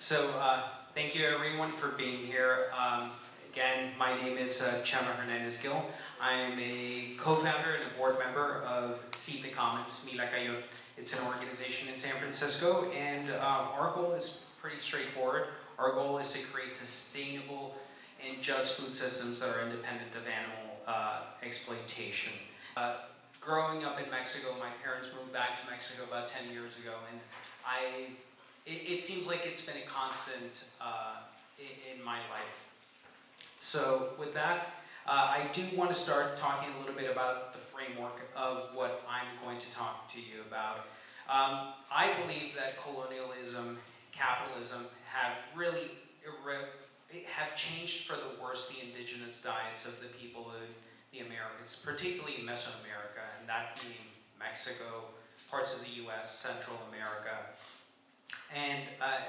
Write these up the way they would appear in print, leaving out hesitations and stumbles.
Thank you everyone for being here. Again, my name is Chema Hernandez. I'm a co-founder and a board member of Seed the Commons, Mila Cayon. It's an organization in San Francisco, and our goal is pretty straightforward. Our goal is to create sustainable and just food systems that are independent of animal exploitation. Growing up in Mexico, my parents moved back to Mexico about 10 years ago, and it seems like it's been a constant in my life. So with that, I do want to start talking a little bit about the framework of what I'm going to talk to you about. I believe that colonialism, capitalism have really have changed for the worse the indigenous diets of the people of the Americas, particularly Mesoamerica, and that being Mexico, parts of the US, Central America. And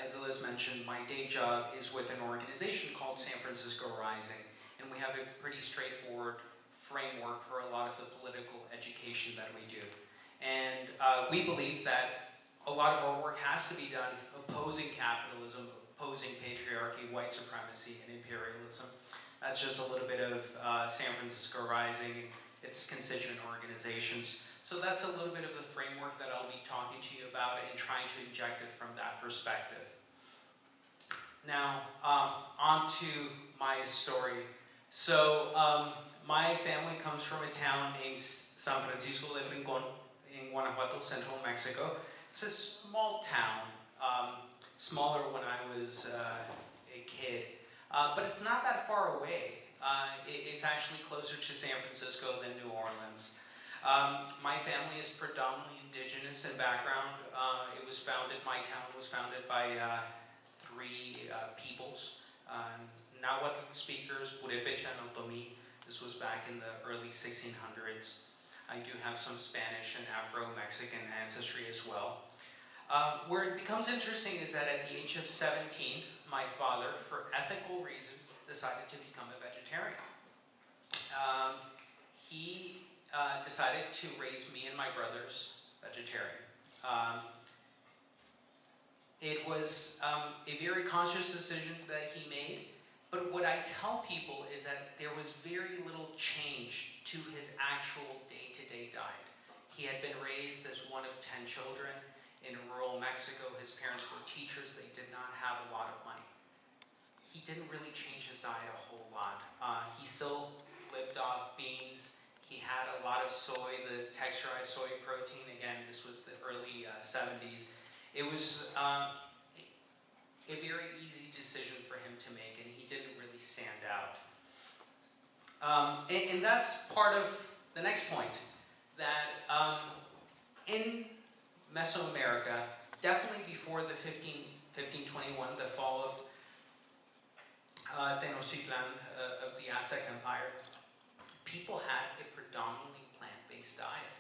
as Liz mentioned, my day job is with an organization called San Francisco Rising, and we have a pretty straightforward framework for a lot of the political education that we do. And we believe that a lot of our work has to be done opposing capitalism, opposing patriarchy, white supremacy, and imperialism. That's just a little bit of San Francisco Rising, its constituent organizations. So that's a little bit of the framework that I'll be talking to you about and trying to inject it from that perspective. Now, on to my story. So, my family comes from a town named San Francisco de Rincon in Guanajuato, central Mexico. It's a small town, smaller when I was a kid, but it's not that far away. It's actually closer to San Francisco than New Orleans. My family is predominantly indigenous in background. My town was founded by three peoples. Nahuatl speakers, Purepecha and Otomi. This was back in the early 1600s. I do have some Spanish and Afro-Mexican ancestry as well. Where it becomes interesting is that at the age of 17, my father, for ethical reasons, decided to become a vegetarian. He decided to raise me and my brothers vegetarian. It was a very conscious decision that he made, but what I tell people is that there was very little change to his actual day-to-day diet. He had been raised as one of 10 children in rural Mexico. His parents were teachers. They did not have a lot of money. He didn't really change his diet a whole lot. He still lived off beans. He had a lot of soy, the texturized soy protein. Again, this was the early 70s. It was a very easy decision for him to make, and he didn't really stand out. And that's part of the next point, that in Mesoamerica, definitely before the 1521, the fall of Tenochtitlan of the Aztec Empire, people had a predominantly plant-based diet.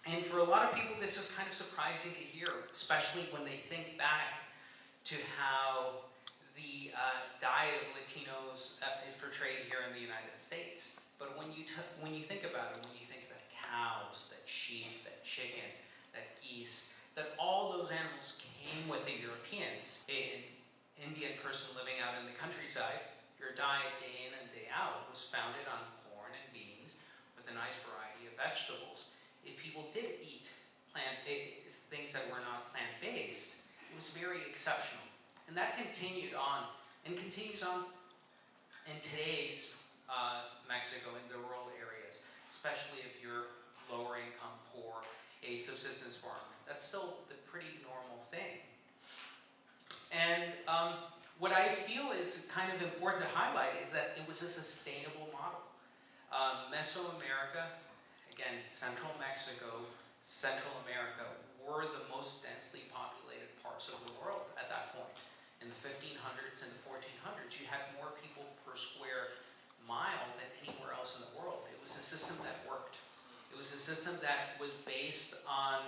And for a lot of people, this is kind of surprising to hear, especially when they think back to how the diet of Latinos is portrayed here in the United States. But when you think about it, when you think that cows, that sheep, that chicken, that geese, that all those animals came with the Europeans. An Indian person living out in the countryside, your diet day in and day out was founded on corn and beans with a nice variety of vegetables. If people did eat things that were not plant-based, it was very exceptional. And that continued on, and continues on in today's Mexico, in the rural areas, especially if you're lower income, poor, a subsistence farmer. That's still the pretty normal thing. And what I feel is kind of important to highlight is that it was a sustainable model. Mesoamerica, again, central Mexico, Central America, were the most densely populated parts of the world at that point. In the 1500s and the 1400s, you had more people per square mile than anywhere else in the world. It was a system that worked. It was a system that was based on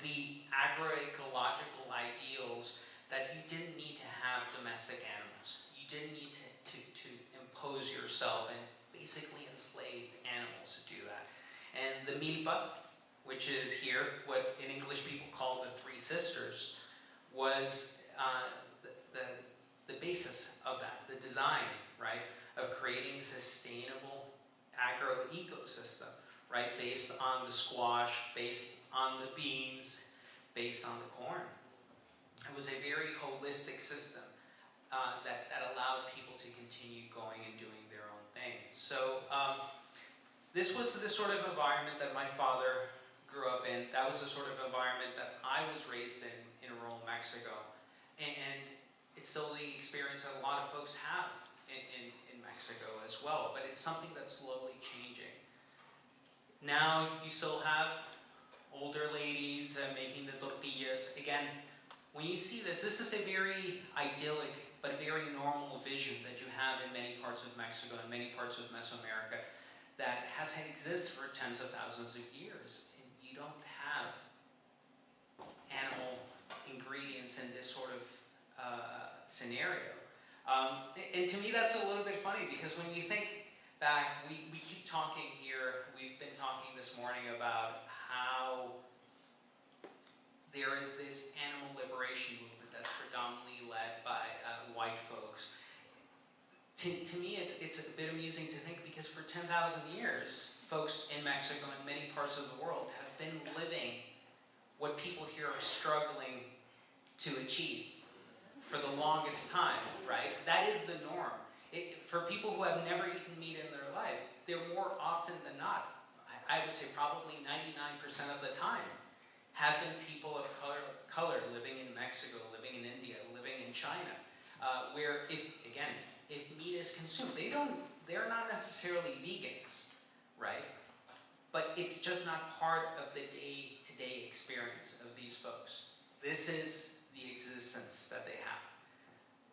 the agroecological ideals that you didn't need to have domestic animals. You didn't need to impose yourself and basically enslave animals to do that. And the milpa, which is here, what in English people call the Three Sisters, was the basis of that, the design, right, of creating a sustainable agro-ecosystem, right, based on the squash, based on the beans, based on the corn. It was a very holistic system that allowed people to continue going and doing their own thing. So this was the sort of environment that my father grew up in. That was the sort of environment that I was raised in rural Mexico. And it's still the experience that a lot of folks have in Mexico as well, but it's something that's slowly changing. Now you still have older ladies making the tortillas. Again, when you see this, this is a very idyllic but very normal vision that you have in many parts of Mexico and many parts of Mesoamerica that has existed for tens of thousands of years. And you don't have animal ingredients in this sort of scenario. And to me that's a little bit funny, because when you think back, we keep talking here, we've been talking this morning about how there is this animal liberation movement that's predominantly led by white folks. To me, it's a bit amusing to think, because for 10,000 years, folks in Mexico and many parts of the world have been living what people here are struggling to achieve for the longest time, right? That is the norm. For people who have never eaten meat in their life, they're more often than not, I would say probably 99% of the time, have been people of color living in Mexico, living in India, living in China, where if meat is consumed, they're not necessarily vegans, right? But it's just not part of the day-to-day experience of these folks. This is the existence that they have.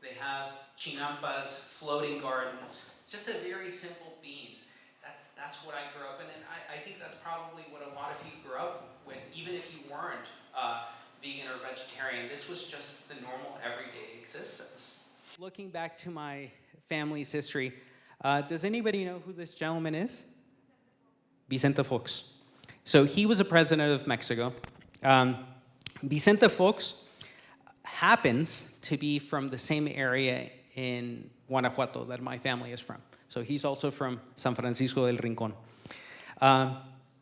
They have chinampas, floating gardens, just a very simple beans. That's what I grew up in, and I think that's probably what a lot of you grew up with, even if you weren't vegan or vegetarian. This was just the normal everyday existence. Looking back to my family's history, does anybody know who this gentleman is? Vicente Fox. So he was a president of Mexico. Vicente Fox happens to be from the same area in Guanajuato that my family is from. So he's also from San Francisco del Rincón.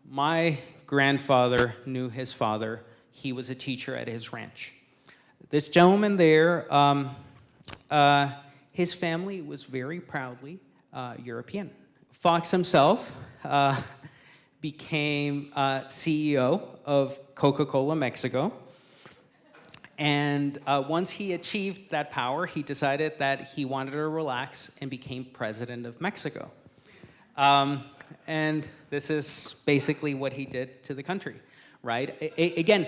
My grandfather knew his father. He was a teacher at his ranch. This gentleman there, his family was very proudly European. Fox himself became CEO of Coca-Cola Mexico. And once he achieved that power, he decided that he wanted to relax and became president of Mexico. And this is basically what he did to the country, right? Again,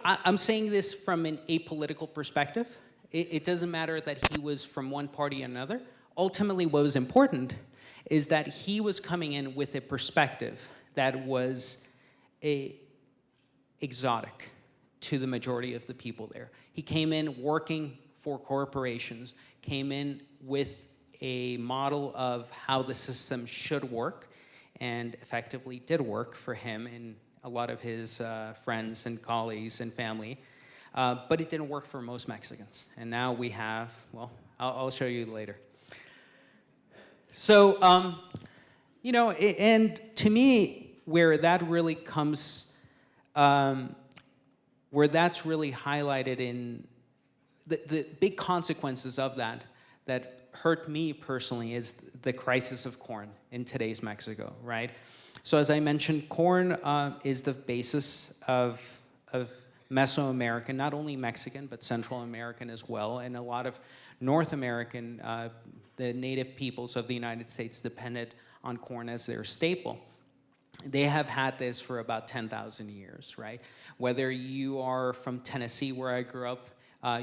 I'm saying this from an apolitical perspective. It doesn't matter that he was from one party or another. Ultimately, what was important is that he was coming in with a perspective that was exotic to the majority of the people there. He came in working for corporations, came in with a model of how the system should work, and effectively did work for him and a lot of his friends and colleagues and family, but it didn't work for most Mexicans. And now we have, well, I'll show you later. So, you know, and to me, where that really comes, where that's really highlighted in the big consequences of that hurt me personally is the crisis of corn in today's Mexico, right? So as I mentioned, corn is the basis of Mesoamerican, not only Mexican, but Central American as well, and a lot of North American, the native peoples of the United States depended on corn as their staple. They have had this for about 10,000 years, right? Whether you are from Tennessee, where I grew up,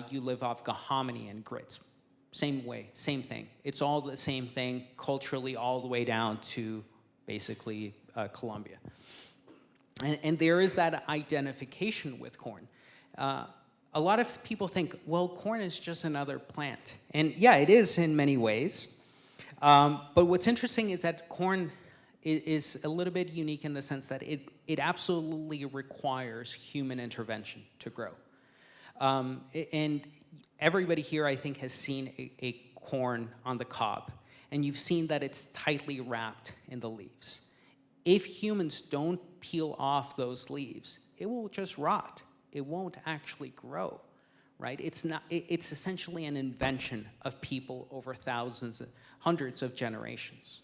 you live off gahominy and grits. Same way, same thing. It's all the same thing culturally all the way down to basically Colombia. And there is that identification with corn. A lot of people think, well, corn is just another plant. And yeah, it is in many ways. But what's interesting is that corn is a little bit unique in the sense that it absolutely requires human intervention to grow. And everybody here, I think, has seen a corn on the cob, and you've seen that it's tightly wrapped in the leaves. If humans don't peel off those leaves, it will just rot. It won't actually grow, right? It's essentially an invention of people over thousands, hundreds of generations.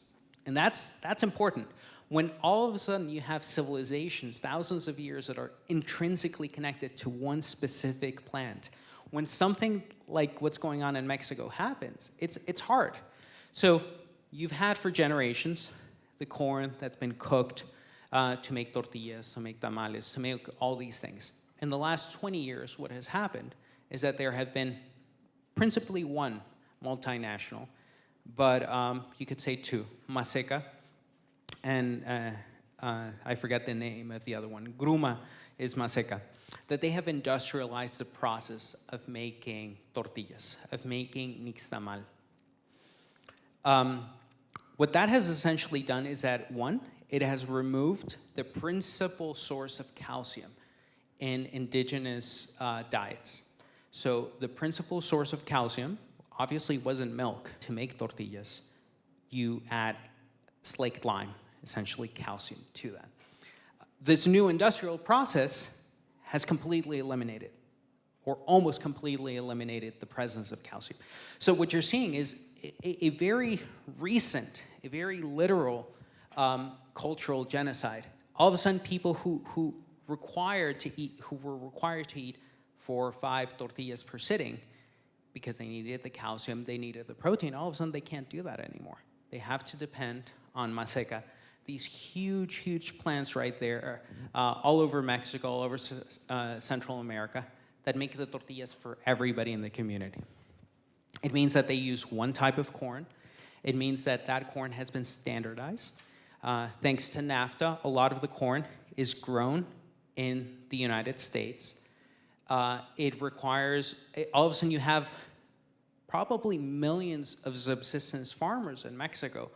And that's important. When all of a sudden you have civilizations, thousands of years, that are intrinsically connected to one specific plant, when something like what's going on in Mexico happens, it's hard. So you've had for generations the corn that's been cooked to make tortillas, to make tamales, to make all these things. In the last 20 years, what has happened is that there have been principally one multinational, but you could say two, Maseca, and I forget the name of the other one, Gruma is Maseca, that they have industrialized the process of making tortillas, of making nixtamal. What that has essentially done is that, one, it has removed the principal source of calcium in indigenous diets. So the principal source of calcium obviously wasn't milk. To make tortillas, you add slaked lime, essentially calcium, to that. This new industrial process has completely eliminated, or almost completely eliminated, the presence of calcium. So what you're seeing is a very recent, a very literal cultural genocide. All of a sudden, people who were required to eat 4 or 5 tortillas per sitting because they needed the calcium, they needed the protein, all of a sudden they can't do that anymore. They have to depend on Maseca. These huge, huge plants right there, all over Mexico, all over Central America, that make the tortillas for everybody in the community. It means that they use one type of corn. It means that that corn has been standardized. Thanks to NAFTA, a lot of the corn is grown in the United States. It requires, all of a sudden you have probably millions of subsistence farmers in Mexico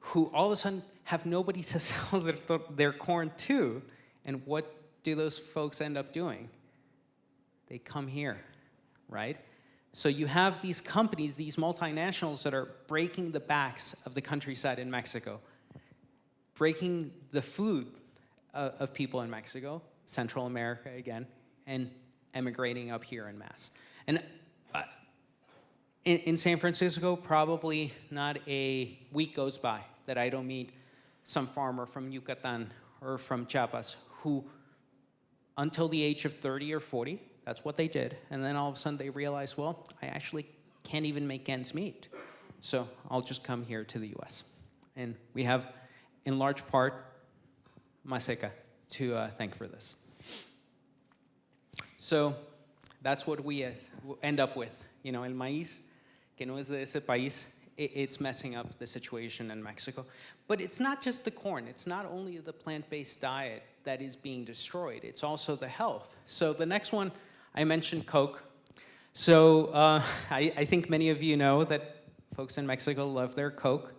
who all of a sudden have nobody to sell their corn to. And what do those folks end up doing? They come here, right? So you have these companies, these multinationals that are breaking the backs of the countryside in Mexico, breaking the food of people in Mexico, Central America again, and emigrating up here en masse. And in San Francisco, probably not a week goes by that I don't meet some farmer from Yucatan or from Chiapas who, until the age of 30 or 40, that's what they did. And then all of a sudden they realize, well, I actually can't even make ends meet. So I'll just come here to the US. And we have, in large part, Maseca to thank for this. So that's what we end up with. You know, el maíz, que no es de ese país, it's messing up the situation in Mexico. But it's not just the corn. It's not only the plant-based diet that is being destroyed. It's also the health. So the next one, I mentioned Coke. So I think many of you know that folks in Mexico love their Coke.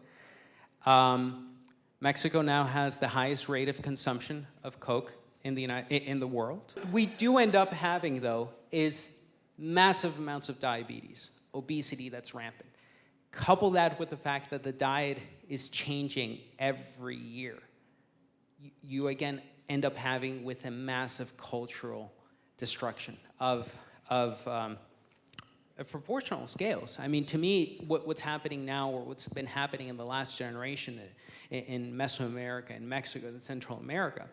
Mexico now has the highest rate of consumption of Coke in the world. We do end up having, though, is massive amounts of diabetes, obesity that's rampant. Couple that with the fact that the diet is changing every year. You again end up having with a massive cultural destruction of proportional scales. I mean, to me, what's happening now, or what's been happening in the last generation in Mesoamerica, in Mexico, and Central America,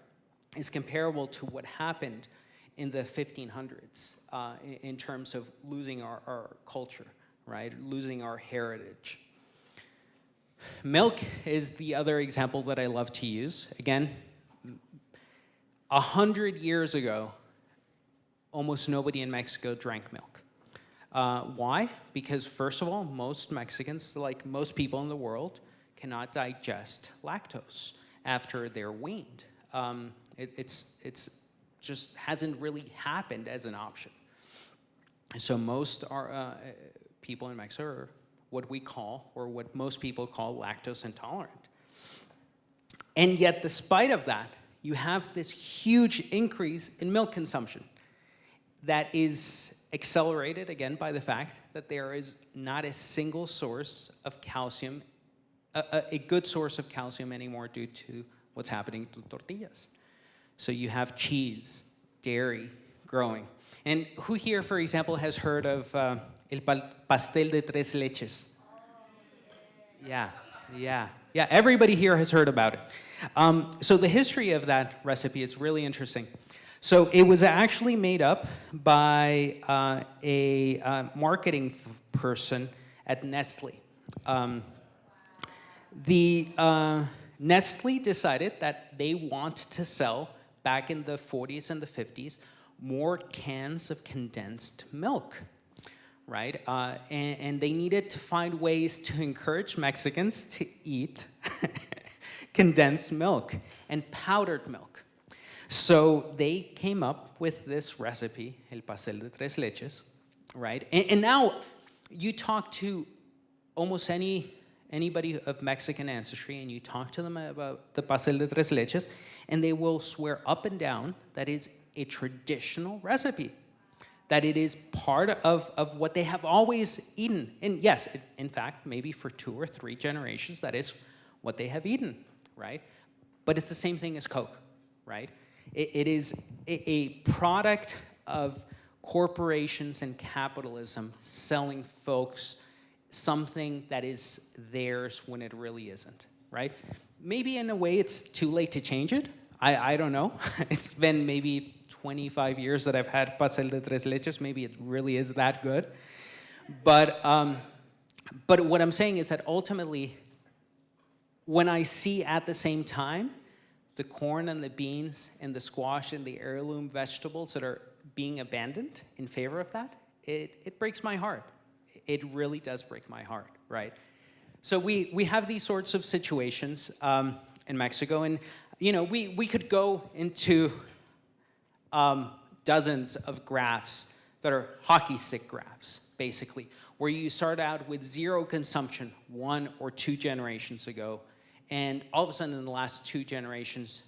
is comparable to what happened in the 1500s in terms of losing our culture, right? Losing our heritage. Milk is the other example that I love to use. Again, 100 years ago, almost nobody in Mexico drank milk. Why? Because first of all, most Mexicans, like most people in the world, cannot digest lactose after they're weaned. It's just hasn't really happened as an option. So most people in Mexico are what we call, or what most people call, lactose intolerant. And yet, despite of that, you have this huge increase in milk consumption that is accelerated, again, by the fact that there is not a single source of calcium, a good source of calcium anymore due to what's happening to tortillas. So you have cheese, dairy growing. And who here, for example, has heard of el pastel de tres leches? Yeah, everybody here has heard about it. So the history of that recipe is really interesting. So it was actually made up by a marketing person at Nestle. Nestle decided that they want to sell, back in the 40s and the 50s, more cans of condensed milk, right? And they needed to find ways to encourage Mexicans to eat condensed milk and powdered milk. So they came up with this recipe, el pastel de tres leches, right? And now you talk to almost anybody of Mexican ancestry and you talk to them about the pastel de tres leches, and they will swear up and down that is a traditional recipe, that it is part of what they have always eaten. And yes, in fact, maybe for 2 or 3 generations, that is what they have eaten, right? But it's the same thing as Coke, right? It is a product of corporations and capitalism selling folks something that is theirs when it really isn't, right? Maybe in a way it's too late to change it. I don't know. It's been maybe 25 years that I've had pastel de tres leches. Maybe it really is that good. But what I'm saying is that ultimately, when I see at the same time the corn and the beans and the squash and the heirloom vegetables that are being abandoned in favor of that, it breaks my heart. It really does break my heart, right? So we have these sorts of situations in Mexico, and we could go into dozens of graphs that are hockey stick graphs, basically, where you start out with 0 consumption 1 or 2 generations ago, and all of a sudden in the last 2 generations,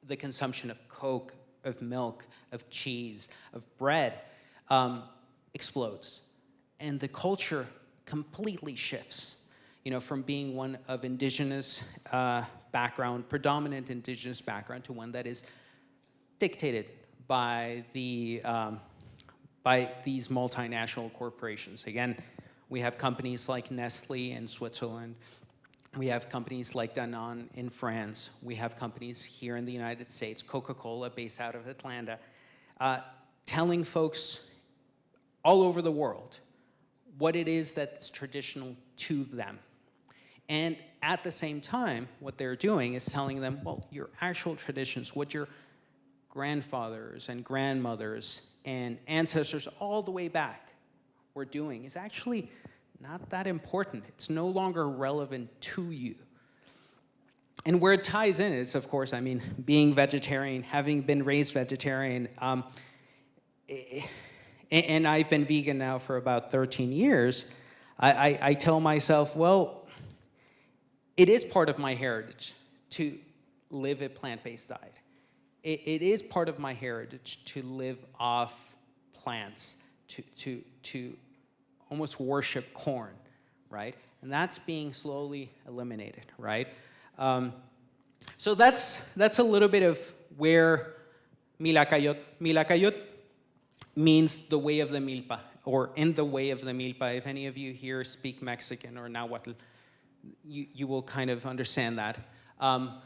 the consumption of Coke, of milk, of cheese, of bread explodes. And the culture completely shifts, from being one of indigenous background, predominant indigenous background, to one that is dictated by these multinational corporations. Again, we have companies like Nestle in Switzerland. We have companies like Danone in France. We have companies here in the United States, Coca-Cola, based out of Atlanta, telling folks all over the world what it is that's traditional to them. And at the same time, what they're doing is telling them, well, your actual traditions, what your grandfathers and grandmothers and ancestors all the way back were doing, is actually not that important. It's no longer relevant to you. And where it ties in is, of course, being vegetarian, having been raised vegetarian, and I've been vegan now for about 13 years, I tell myself, well, it is part of my heritage to live a plant-based diet. It is part of my heritage to live off plants, to almost worship corn, right? And that's being slowly eliminated, right? So that's a little bit of where Milacayot means the way of the milpa, or in the way of the milpa. If any of you here speak Mexican or Nahuatl, you will kind of understand that.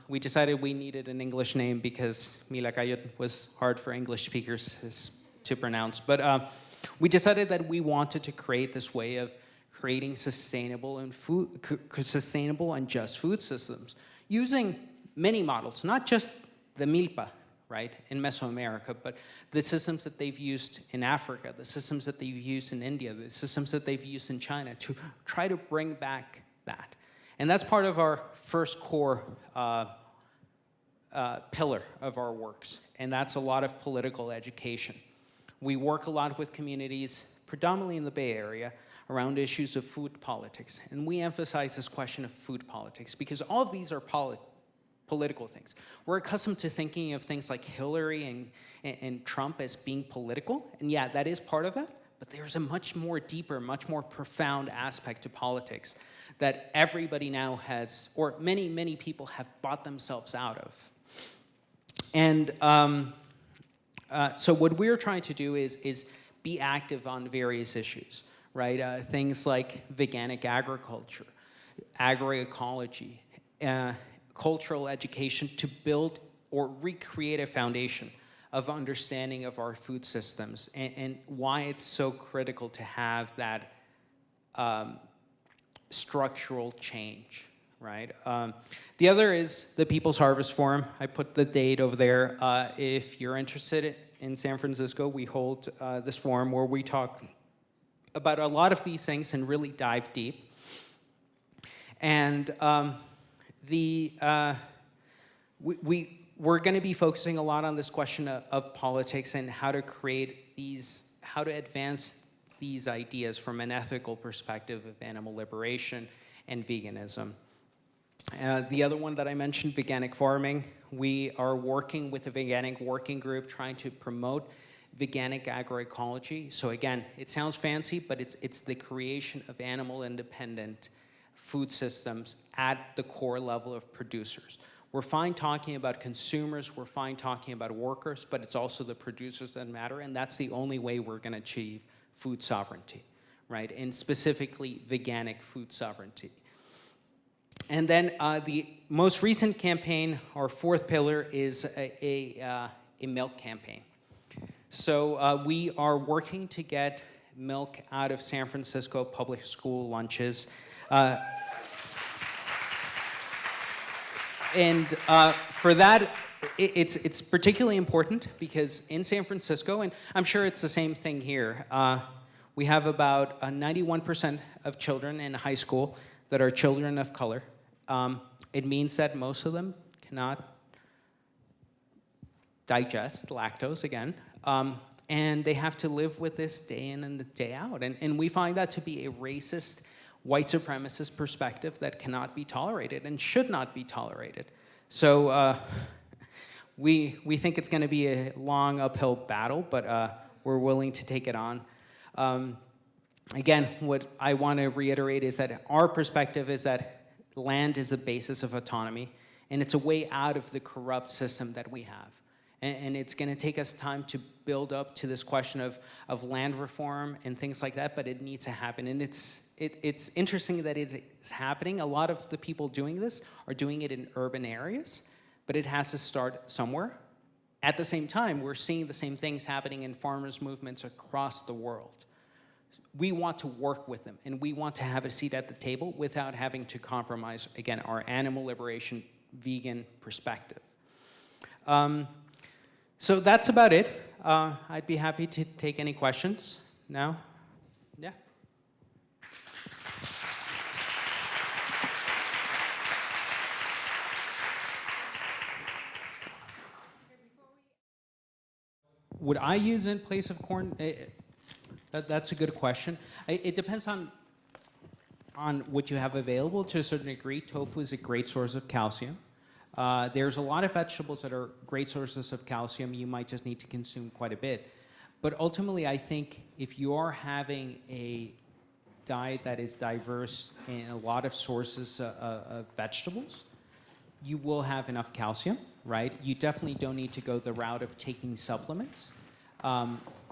We decided we needed an English name because Milacayot was hard for English speakers to pronounce. But we decided that we wanted to create this way of creating sustainable and just food systems using many models, not just the milpa, right, in Mesoamerica, but the systems that they've used in Africa, the systems that they've used in India, the systems that they've used in China, to try to bring back that. And that's part of our first core pillar of our works, and that's a lot of political education. We work a lot with communities, predominantly in the Bay Area, around issues of food politics. And we emphasize this question of food politics because all of these are political things. We're accustomed to thinking of things like Hillary and Trump as being political, and yeah, that is part of that, But there's a much more deeper, much more profound aspect to politics that everybody now has, or many, many people have bought themselves out of. And so what we're trying to do is be active on various issues, right? Things like veganic agriculture, agroecology, cultural education to build or recreate a foundation of understanding of our food systems and why it's so critical to have that structural change, right? The other is the People's Harvest Forum. I put the date over there. If you're interested in San Francisco, we hold this forum where we talk about a lot of these things and really dive deep. And we're going to be focusing a lot on this question of politics and how to create these, how to advance these ideas from an ethical perspective of animal liberation and veganism. The other one that I mentioned, veganic farming, we are working with a veganic working group trying to promote veganic agroecology. So again, it sounds fancy, but it's the creation of animal independent food systems at the core level of producers. We're fine talking about consumers, we're fine talking about workers, but it's also the producers that matter, and that's the only way we're going to achieve food sovereignty, right? And specifically veganic food sovereignty. And then the most recent campaign, our fourth pillar, is a milk campaign. So we are working to get milk out of San Francisco public school lunches. And for that, it's particularly important because in San Francisco, and I'm sure it's the same thing here, we have about 91% of children in high school that are children of color. It means that most of them cannot digest lactose again, and they have to live with this day in and day out. And we find that to be a racist, white supremacist perspective that cannot be tolerated and should not be tolerated. So we think it's going to be a long uphill battle, but we're willing to take it on. Again, what I want to reiterate is that our perspective is that land is the basis of autonomy, and it's a way out of the corrupt system that we have. And it's going to take us time to build up to this question of land reform and things like that, but it needs to happen. And it's interesting that it's happening. A lot of the people doing this are doing it in urban areas, but it has to start somewhere. At the same time, we're seeing the same things happening in farmers' movements across the world. We want to work with them, and we want to have a seat at the table without having to compromise, again, our animal liberation vegan perspective. So that's about it. I'd be happy to take any questions now. Yeah. Would I use in place of corn? That's a good question. It depends on what you have available to a certain degree. Tofu is a great source of calcium. There's a lot of vegetables that are great sources of calcium. You might just need to consume quite a bit. But ultimately, I think if you are having a diet that is diverse in a lot of sources of vegetables, you will have enough calcium, right? You definitely don't need to go the route of taking supplements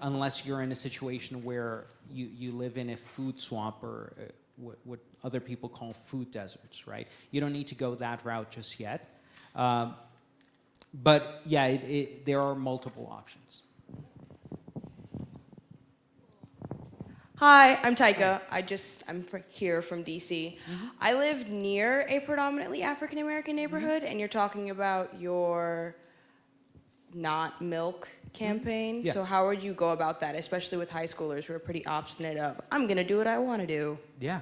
unless you're in a situation where you live in a food swamp or what other people call food deserts, right? You don't need to go that route just yet. But yeah, there are multiple options. Hi, I'm Taika. I'm here from DC. Mm-hmm. I live near a predominantly African American neighborhood, and you're talking about your not milk campaign. Yes. So how would you go about that, especially with high schoolers who are pretty obstinate of, I'm gonna do what I wanna do? Yeah.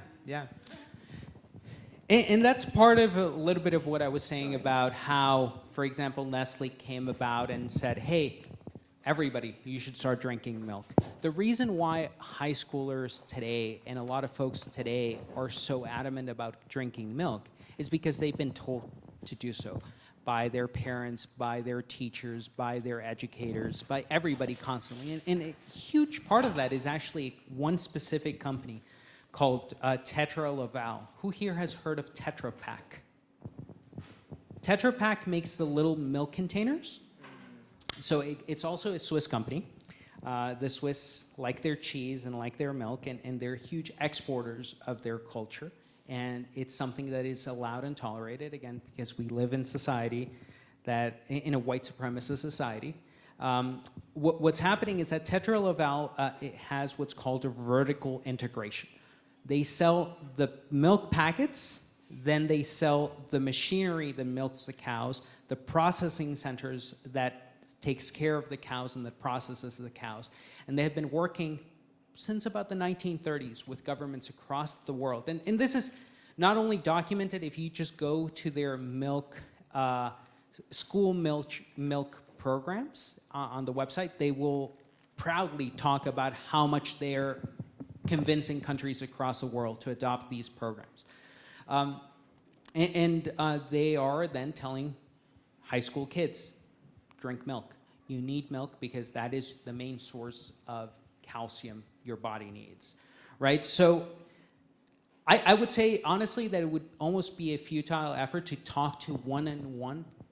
And that's part of a little bit of what I was saying about how, for example, Nestle came about and said, hey, everybody, you should start drinking milk. The reason why high schoolers today and a lot of folks today are so adamant about drinking milk is because they've been told to do so by their parents, by their teachers, by their educators, by everybody constantly. And a huge part of that is actually one specific company called Tetra Laval. Who here has heard of Tetra Pak? Tetra Pak makes the little milk containers. So it's also a Swiss company. The Swiss like their cheese and like their milk, and they're huge exporters of their culture. And it's something that is allowed and tolerated, again, because we live in society that, in a white supremacist society. What's happening is that Tetra Laval it has what's called a vertical integration. They sell the milk packets, then they sell the machinery that milks the cows, the processing centers that takes care of the cows and that processes the cows. And they have been working since about the 1930s with governments across the world. And this is not only documented if you just go to their milk, school milk programs on the website, they will proudly talk about how much they're convincing countries across the world to adopt these programs. They are then telling high school kids, drink milk. You need milk because that is the main source of calcium your body needs, right? So I would say, honestly, that it would almost be a futile effort to talk to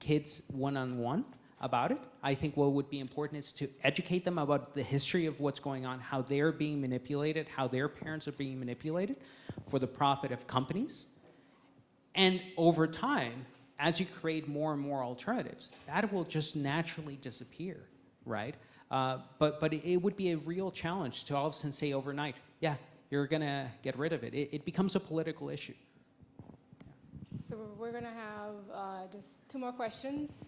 kids one-on-one about it. I think what would be important is to educate them about the history of what's going on, how they're being manipulated, how their parents are being manipulated for the profit of companies. And over time, as you create more and more alternatives, that will just naturally disappear, right? But it would be a real challenge to all of a sudden say overnight, yeah, you're gonna get rid of it. It becomes a political issue. So we're gonna have just 2 more questions.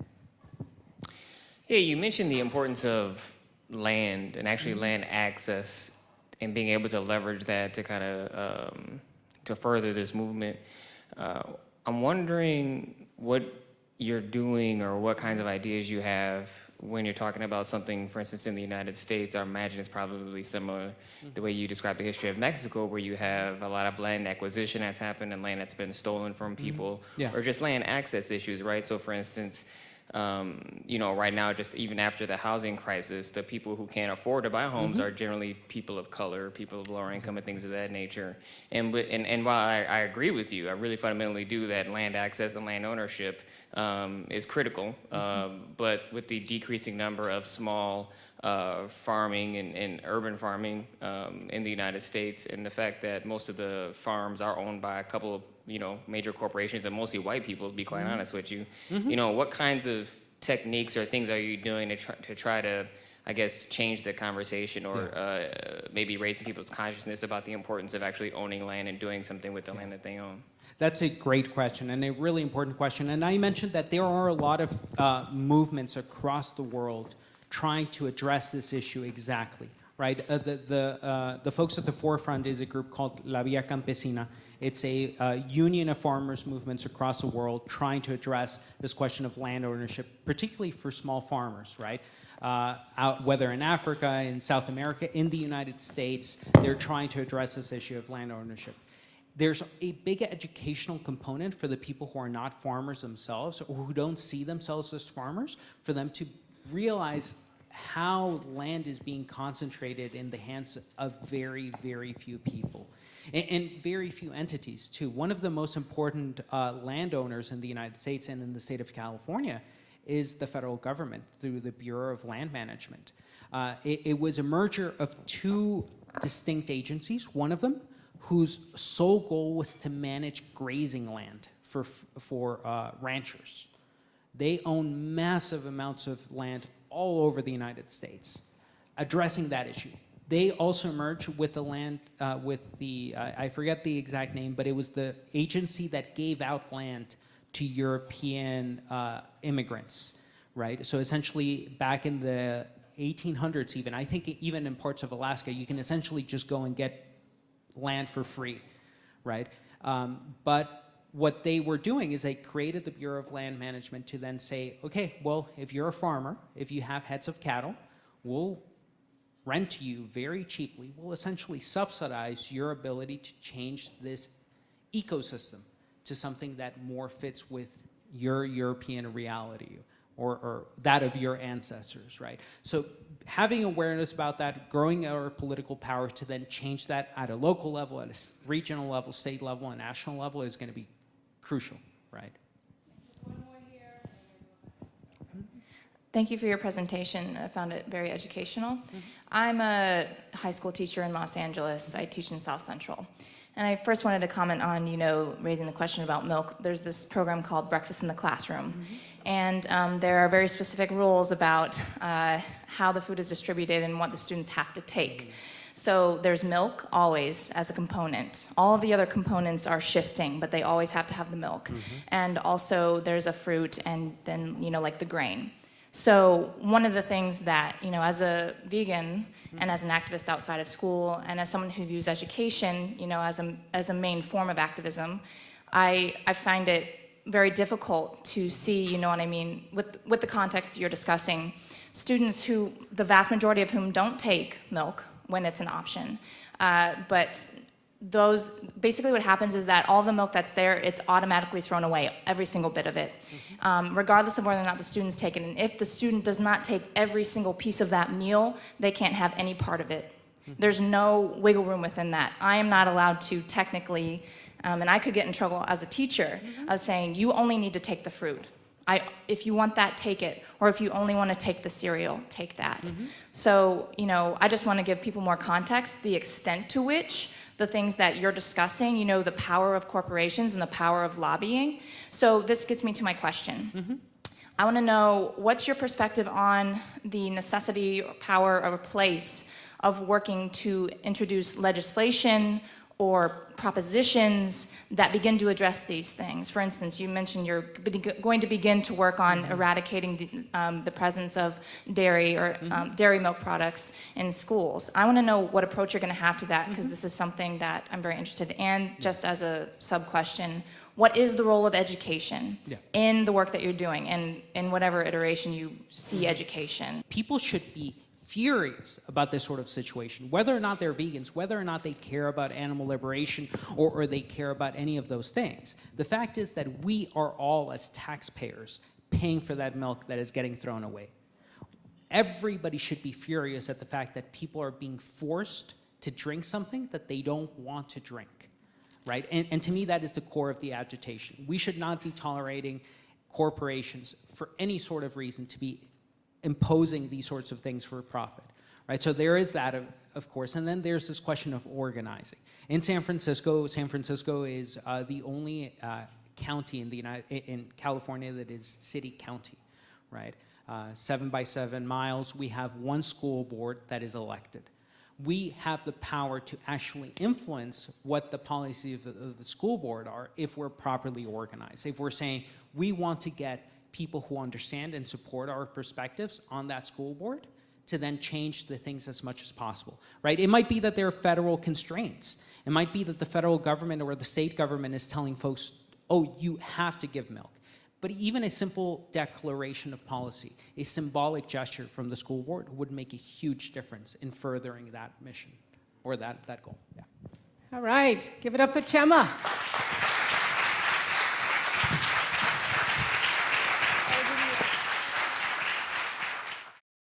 Yeah, you mentioned the importance of land and actually land access and being able to leverage that to kind of to further this movement. I'm wondering what you're doing or what kinds of ideas you have when you're talking about something, for instance, in the United States. I imagine it's probably similar the way you describe the history of Mexico, where you have a lot of land acquisition that's happened and land that's been stolen from people, or just land access issues, right? So for instance, right now, just even after the housing crisis, the people who can't afford to buy homes are generally people of color, people of lower income, and things of that nature. And while I agree with you, I really fundamentally do that land access and land ownership is critical. But with the decreasing number of small farming and urban farming in the United States, and the fact that most of the farms are owned by a couple of major corporations and mostly white people, to be quite honest with you. What kinds of techniques or things are you doing to try to, I guess, change the conversation or maybe raising people's consciousness about the importance of actually owning land and doing something with the land that they own? That's a great question and a really important question. And I mentioned that there are a lot of movements across the world trying to address this issue exactly, right? The folks at the forefront is a group called La Via Campesina. It's a union of farmers movements across the world trying to address this question of land ownership, particularly for small farmers, right? Whether in Africa, in South America, in the United States, they're trying to address this issue of land ownership. There's a big educational component for the people who are not farmers themselves or who don't see themselves as farmers, for them to realize how land is being concentrated in the hands of very, very few people. And very few entities, too. One of the most important landowners in the United States and in the state of California is the federal government through the Bureau of Land Management. It was a merger of 2 distinct agencies, one of them whose sole goal was to manage grazing land for ranchers. They own massive amounts of land all over the United States, addressing that issue. They also merged with the land, I forget the exact name, but it was the agency that gave out land to European immigrants, right? So essentially back in the 1800s even, I think even in parts of Alaska, you can essentially just go and get land for free, right? But what they were doing is they created the Bureau of Land Management to then say, okay, well, if you're a farmer, if you have heads of cattle, we'll rent to you very cheaply, will essentially subsidize your ability to change this ecosystem to something that more fits with your European reality or that of your ancestors, right? So having awareness about that, growing our political power to then change that at a local level, at a regional level, state level, and national level is going to be crucial, right? Thank you for your presentation. I found it very educational. I'm a high school teacher in Los Angeles. I teach in South Central. And I first wanted to comment on, raising the question about milk. There's this program called Breakfast in the Classroom. And there are very specific rules about how the food is distributed and what the students have to take. So there's milk always as a component. All of the other components are shifting, but they always have to have the milk. And also there's a fruit and then, like the grain. So one of the things that, as a vegan and as an activist outside of school and as someone who views education, as a main form of activism, I find it very difficult to see, with the context you're discussing, students who, the vast majority of whom don't take milk when it's an option, but those, basically what happens is that all the milk that's there, it's automatically thrown away, every single bit of it, regardless of whether or not the students take it. And if the student does not take every single piece of that meal, they can't have any part of it. There's no wiggle room within that. I am not allowed to technically, and I could get in trouble as a teacher, of saying, you only need to take the fruit. If you want that, take it. Or if you only want to take the cereal, take that. So, I just want to give people more context, the extent to which the things that you're discussing, the power of corporations and the power of lobbying. So this gets me to my question. I want to know, what's your perspective on the necessity or power or place of working to introduce legislation or propositions that begin to address these things? For instance, you mentioned you're going to begin to work on eradicating the presence of dairy or dairy milk products in schools. I want to know what approach you're going to have to that, because this is something that I'm very interested in. And just as a sub-question, what is the role of education in the work that you're doing, and in whatever iteration you see education? People should be furious about this sort of situation, whether or not they're vegans, whether or not they care about animal liberation or they care about any of those things. The fact is that we are all, as taxpayers, paying for that milk that is getting thrown away. Everybody should be furious at the fact that people are being forced to drink something that they don't want to drink, right? And to me, that is the core of the agitation. We should not be tolerating corporations for any sort of reason to be imposing these sorts of things for profit, right? So there is that, of course, and then there's this question of organizing. In San Francisco is the only county in California that is city county, right? 7 by 7 miles. We have one school board that is elected. We have the power to actually influence what the policies of the school board are if we're properly organized. If we're saying we want to get people who understand and support our perspectives on that school board to then change the things as much as possible, right? It might be that there are federal constraints. It might be that the federal government or the state government is telling folks, oh, you have to give milk. But even a simple declaration of policy, a symbolic gesture from the school board would make a huge difference in furthering that mission or that goal. Yeah. All right, give it up for Chema.